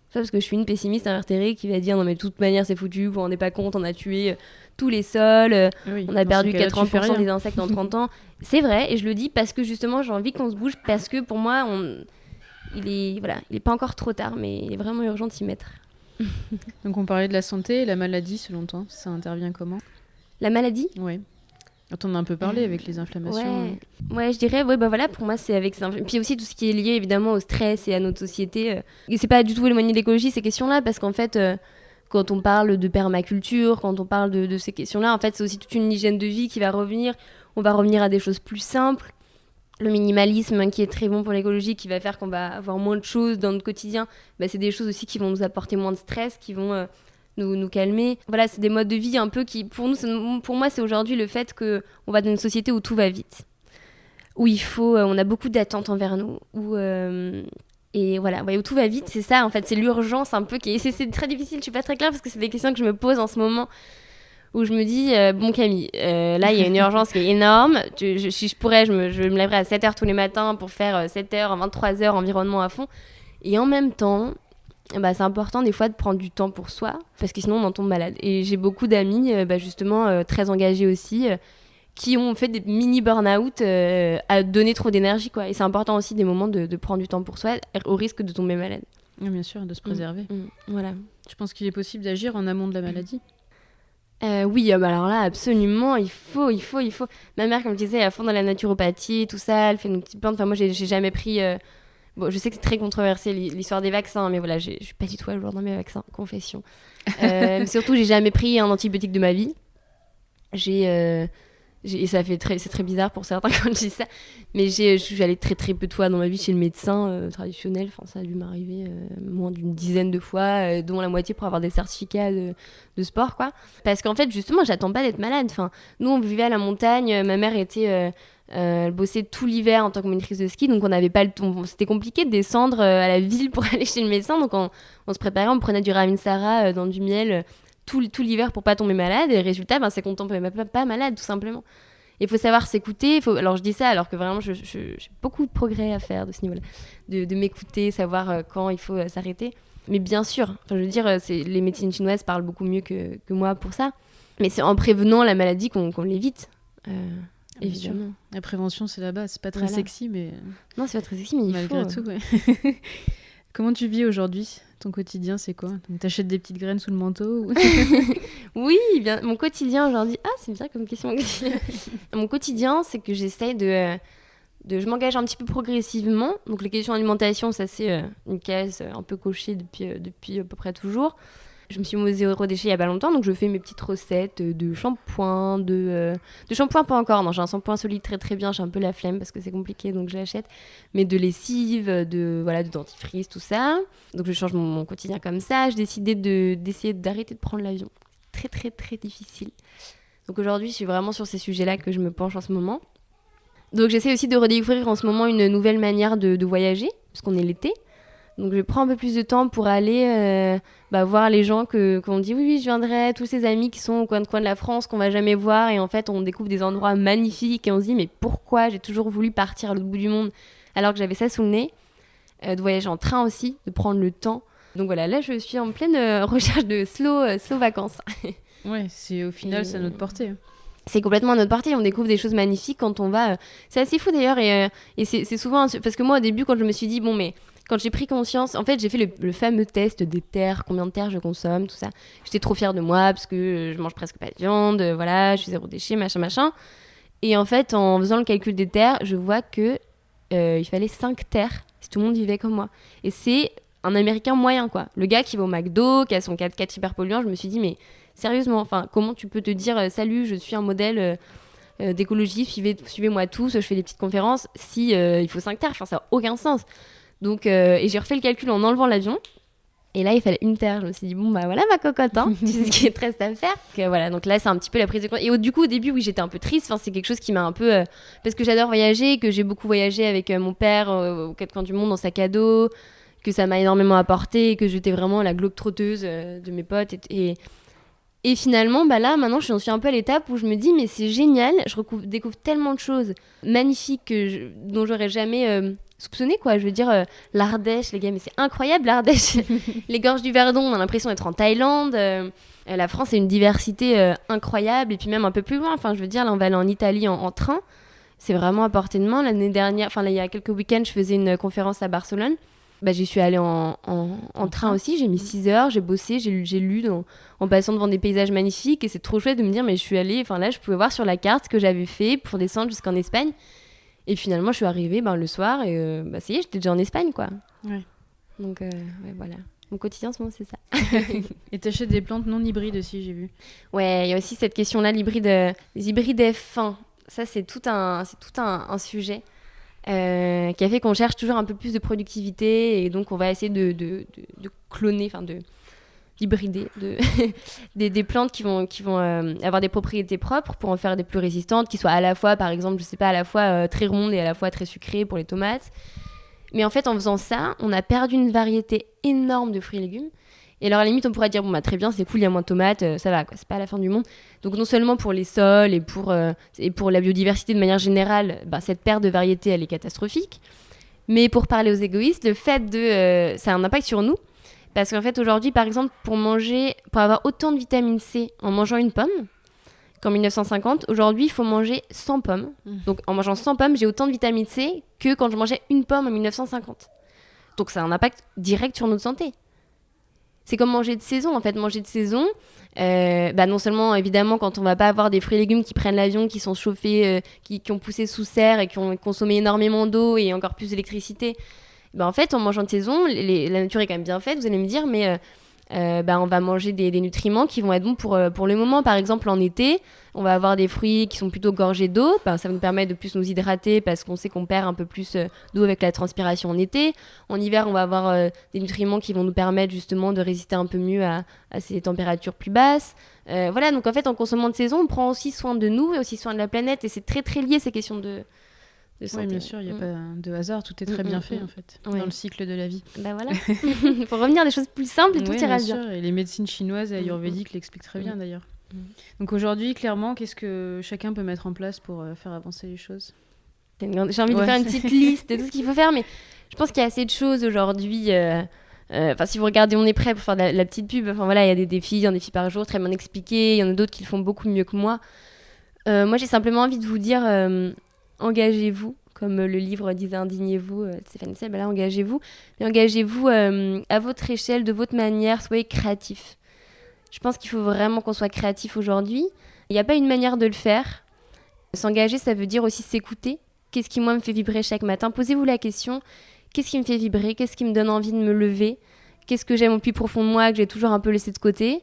Speaker 3: C'est parce que je suis une pessimiste invertérée qui va dire non mais de toute manière c'est foutu, vous vous rendez pas compte, on a tué tous les sols, on a perdu 80% des insectes en 30 ans. C'est vrai, et je le dis parce que justement j'ai envie qu'on se bouge, parce que pour moi il est pas encore trop tard, mais il est vraiment urgent de s'y mettre.
Speaker 2: Donc on parlait de la santé et la maladie selon toi, ça intervient comment ?
Speaker 3: La maladie ?
Speaker 2: Oui. On en a un peu parlé avec les inflammations.
Speaker 3: Ouais, je dirais, voilà, pour moi, c'est avec ça. Puis aussi tout ce qui est lié évidemment au stress et à notre société. Et c'est pas du tout éloigné de l'écologie, ces questions-là, parce qu'en fait, quand on parle de permaculture, quand on parle de ces questions-là, en fait, c'est aussi toute une hygiène de vie qui va revenir. On va revenir à des choses plus simples. Le minimalisme, qui est très bon pour l'écologie, qui va faire qu'on va avoir moins de choses dans notre quotidien, c'est des choses aussi qui vont nous apporter moins de stress, qui vont nous calmer. Voilà, c'est des modes de vie un peu qui, pour moi, c'est aujourd'hui le fait qu'on va dans une société où tout va vite. Où on a beaucoup d'attentes envers nous. Et voilà, où tout va vite, c'est ça, en fait, c'est l'urgence un peu c'est très difficile, je suis pas très claire parce que c'est des questions que je me pose en ce moment. Où je me dis, bon Camille, là il y a une urgence qui est énorme, si je pourrais, je me lèverais à 7h tous les matins pour faire 7h, 23h environnement à fond. Et en même temps, c'est important des fois de prendre du temps pour soi, parce que sinon on en tombe malade. Et j'ai beaucoup d'amis, justement, très engagés aussi, qui ont fait des mini burn-out à donner trop d'énergie, quoi. Et c'est important aussi des moments de prendre du temps pour soi, au risque de tomber malade.
Speaker 2: Oui, bien sûr, de se préserver.
Speaker 3: Voilà.
Speaker 2: Je pense qu'il est possible d'agir en amont de la maladie.
Speaker 3: Oui, alors là, absolument, il faut. Ma mère, comme je disais, est à fond dans la naturopathie, tout ça, elle fait une petite plante. Enfin, moi, j'ai jamais pris... Bon, je sais que c'est très controversé, l'histoire des vaccins, mais voilà, je suis pas du tout à jour dans mes vaccins, confession. Surtout, j'ai jamais pris un antibiotique de ma vie. J'ai Et c'est très bizarre pour certains quand je dis ça, mais je suis allée très très peu de fois dans ma vie chez le médecin traditionnel. Enfin, ça a dû m'arriver moins d'une dizaine de fois, dont la moitié pour avoir des certificats de sport, quoi. Parce qu'en fait, justement, j'attends pas d'être malade. Enfin, nous, on vivait à la montagne. Ma mère elle bossait tout l'hiver en tant que monitrice de ski, donc on n'avait pas le temps. C'était compliqué de descendre à la ville pour aller chez le médecin, donc on se préparait, on prenait du Ravensara dans du miel. Tout l'hiver pour pas tomber malade, et le résultat, c'est qu'on tombe pas malade, tout simplement. Il faut savoir s'écouter. Alors, je dis ça alors que vraiment, j'ai beaucoup de progrès à faire de ce niveau-là. De m'écouter, savoir quand il faut s'arrêter. Mais bien sûr, je veux dire, les médecines chinoises parlent beaucoup mieux que moi pour ça. Mais c'est en prévenant la maladie qu'on l'évite. Évidemment.
Speaker 2: La prévention, c'est la base. C'est pas très sexy, mais...
Speaker 3: Non, c'est pas très sexy, mais il faut...
Speaker 2: Malgré tout, ouais. Comment tu vis aujourd'hui ? Ton quotidien, c'est quoi ? Donc, t'achètes des petites graines sous le manteau ou...
Speaker 3: Oui, bien. Mon quotidien aujourd'hui... Ah, c'est bien comme question. Mon quotidien, c'est que j'essaye je m'engage un petit peu progressivement. Donc, les questions d'alimentation, ça, c'est une case un peu cochée depuis à peu près toujours. Je me suis mise au zéro déchet il y a pas longtemps, donc je fais mes petites recettes de shampoing, de shampoing pas encore, non, j'ai un shampoing solide très très bien, j'ai un peu la flemme parce que c'est compliqué donc je l'achète, mais de lessive, de dentifrice, tout ça. Donc je change mon quotidien comme ça. J'ai décidé d'essayer d'arrêter de prendre l'avion. Très très très difficile. Donc aujourd'hui, je suis vraiment sur ces sujets-là que je me penche en ce moment. Donc j'essaie aussi de redécouvrir en ce moment une nouvelle manière de voyager, parce qu'on est l'été. Donc je prends un peu plus de temps pour aller voir les gens qu'on dit oui, je viendrai, tous ces amis qui sont au coin de la France, qu'on va jamais voir, et en fait on découvre des endroits magnifiques et on se dit mais pourquoi j'ai toujours voulu partir à l'autre bout du monde alors que j'avais ça sous le nez, de voyager en train aussi, de prendre le temps. Donc voilà, là je suis en pleine recherche de slow vacances.
Speaker 2: Ouais, c'est au final c'est à notre portée.
Speaker 3: C'est complètement à notre portée, on découvre des choses magnifiques quand on va... C'est assez fou d'ailleurs, et c'est souvent... Parce que moi au début quand je me suis dit, bon mais... Quand j'ai pris conscience, en fait, j'ai fait le fameux test des terres, combien de terres je consomme, tout ça. J'étais trop fière de moi parce que je mange presque pas de viande, voilà, je suis zéro déchet, machin. Et en fait, en faisant le calcul des terres, je vois que il fallait 5 terres si tout le monde vivait comme moi. Et c'est un Américain moyen, quoi. Le gars qui va au McDo, qui a son 4x4 hyper polluant, je me suis dit, mais sérieusement, enfin, comment tu peux te dire, salut, je suis un modèle d'écologie, suivez-moi tous, je fais des petites conférences, si il faut 5 terres, enfin, ça n'a aucun sens. Donc, et j'ai refait le calcul en enlevant l'avion. Et là, il fallait une terre. Je me suis dit, bon, bah voilà ma cocotte, hein. Tu sais ce qu'il te reste à faire. Voilà, donc là, c'est un petit peu la prise de conscience. Et du coup, au début, oui, j'étais un peu triste. Enfin, c'est quelque chose qui m'a un peu... parce que j'adore voyager, que j'ai beaucoup voyagé avec mon père aux quatre coins du monde en sac à dos, que ça m'a énormément apporté, que j'étais vraiment la globe-trotteuse de mes potes. Et finalement, bah là, maintenant, j'en suis un peu à l'étape où je me dis, mais c'est génial. Je découvre tellement de choses magnifiques dont j'aurais jamais... soupçonné, quoi. Je veux dire, l'Ardèche, les gars, mais c'est incroyable, l'Ardèche. Les gorges du Verdon, on a l'impression d'être en Thaïlande. La France, c'est une diversité incroyable. Et puis même un peu plus loin, enfin, je veux dire, là, on va aller en Italie en train. C'est vraiment à portée de main. L'année dernière, enfin, là, il y a quelques week-ends, je faisais une conférence à Barcelone. Bah, j'y suis allée en train aussi. J'ai mis 6 heures, j'ai bossé, j'ai lu en passant devant des paysages magnifiques. Et c'est trop chouette de me dire, mais je suis allée, enfin là, je pouvais voir sur la carte ce que j'avais fait pour descendre jusqu'en Espagne. Et finalement, je suis arrivée le soir et ça y est, j'étais déjà en Espagne, quoi. Ouais. Donc, ouais, voilà. Mon quotidien, en ce moment, c'est ça.
Speaker 2: Et t'achètes des plantes non hybrides aussi, j'ai vu.
Speaker 3: Ouais, il y a aussi cette question-là, les hybrides F1. Ça, c'est tout un sujet qui a fait qu'on cherche toujours un peu plus de productivité. Et donc, on va essayer de cloner, enfin, hybrider des plantes qui vont avoir des propriétés propres pour en faire des plus résistantes, qui soient à la fois, par exemple, je sais pas, à la fois très rondes et à la fois très sucrées pour les tomates. Mais en fait, en faisant ça, on a perdu une variété énorme de fruits et légumes. Et alors, à la limite, on pourrait dire, bon, bah, très bien, c'est cool, il y a moins de tomates, ça va, quoi, c'est pas la fin du monde. Donc, non seulement pour les sols et pour la biodiversité de manière générale, bah, cette perte de variété, elle est catastrophique. Mais pour parler aux égoïstes, le fait ça a un impact sur nous. Parce qu'en fait, aujourd'hui, par exemple, pour avoir autant de vitamine C en mangeant une pomme qu'en 1950, aujourd'hui, il faut manger 100 pommes. Donc, en mangeant 100 pommes, j'ai autant de vitamine C que quand je mangeais une pomme en 1950. Donc, ça a un impact direct sur notre santé. C'est comme manger de saison, en fait. Manger de saison, non seulement, évidemment, quand on va pas avoir des fruits et légumes qui prennent l'avion, qui sont chauffés, qui ont poussé sous serre et qui ont consommé énormément d'eau et encore plus d'électricité... en fait, en mangeant de saison, la nature est quand même bien faite, vous allez me dire, mais on va manger des nutriments qui vont être bons pour le moment. Par exemple, en été, on va avoir des fruits qui sont plutôt gorgés d'eau. Ça va nous permettre de plus nous hydrater parce qu'on sait qu'on perd un peu plus d'eau avec la transpiration en été. En hiver, on va avoir des nutriments qui vont nous permettre justement de résister un peu mieux à ces températures plus basses. Voilà, donc en fait, en consommant de saison, on prend aussi soin de nous et aussi soin de la planète. Et c'est très, très lié, ces questions de santé.
Speaker 2: Oui, bien sûr, il n'y a pas de hasard, tout est très bien fait en fait, dans le cycle de la vie.
Speaker 3: Voilà, il faut revenir à des choses plus simples et tout ira bien.
Speaker 2: Sûr. Et les médecines chinoises et ayurvédiques l'expliquent très bien d'ailleurs. Donc aujourd'hui, clairement, qu'est-ce que chacun peut mettre en place pour faire avancer les choses ?
Speaker 3: J'ai envie de faire une petite liste de tout ce qu'il faut faire, mais je pense qu'il y a assez de choses aujourd'hui. Si vous regardez On est prêt pour faire la petite pub, il y a des défis, il y en a des défis par jour, très bien expliqués, il y en a d'autres qui le font beaucoup mieux que moi. Moi, j'ai simplement envie de vous dire... engagez-vous, comme le livre disait Indignez-vous, Stéphane Seb, là, engagez-vous. Mais engagez-vous à votre échelle, de votre manière, soyez créatif. Je pense qu'il faut vraiment qu'on soit créatif aujourd'hui. Il n'y a pas une manière de le faire. S'engager, ça veut dire aussi s'écouter. Qu'est-ce qui, moi, me fait vibrer chaque matin ? Posez-vous la question, qu'est-ce qui me fait vibrer ? Qu'est-ce qui me donne envie de me lever ? Qu'est-ce que j'aime au plus profond de moi, que j'ai toujours un peu laissé de côté ?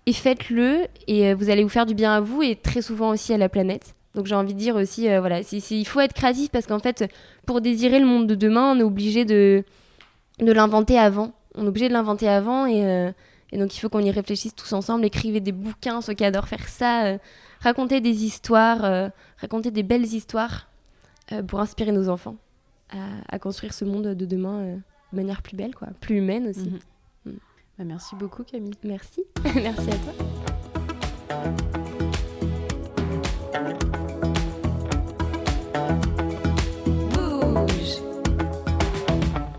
Speaker 3: Et faites-le, et vous allez vous faire du bien à vous, et très souvent aussi à la planète. Donc j'ai envie de dire aussi, il faut être créatif parce qu'en fait, pour désirer le monde de demain, on est obligé de l'inventer avant. On est obligé de l'inventer avant et donc il faut qu'on y réfléchisse tous ensemble. Écrivez des bouquins, ceux qui adorent faire ça. Racontez des histoires, racontez des belles histoires pour inspirer nos enfants à construire ce monde de demain de manière plus belle, plus humaine aussi.
Speaker 2: Merci beaucoup Camille.
Speaker 3: Merci, merci à toi.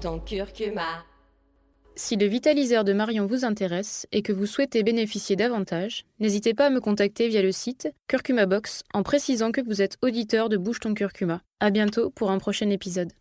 Speaker 1: Ton curcuma.
Speaker 2: Si le vitaliseur de Marion vous intéresse et que vous souhaitez bénéficier davantage, n'hésitez pas à me contacter via le site Curcuma Box en précisant que vous êtes auditeur de Bouge ton curcuma. À bientôt pour un prochain épisode.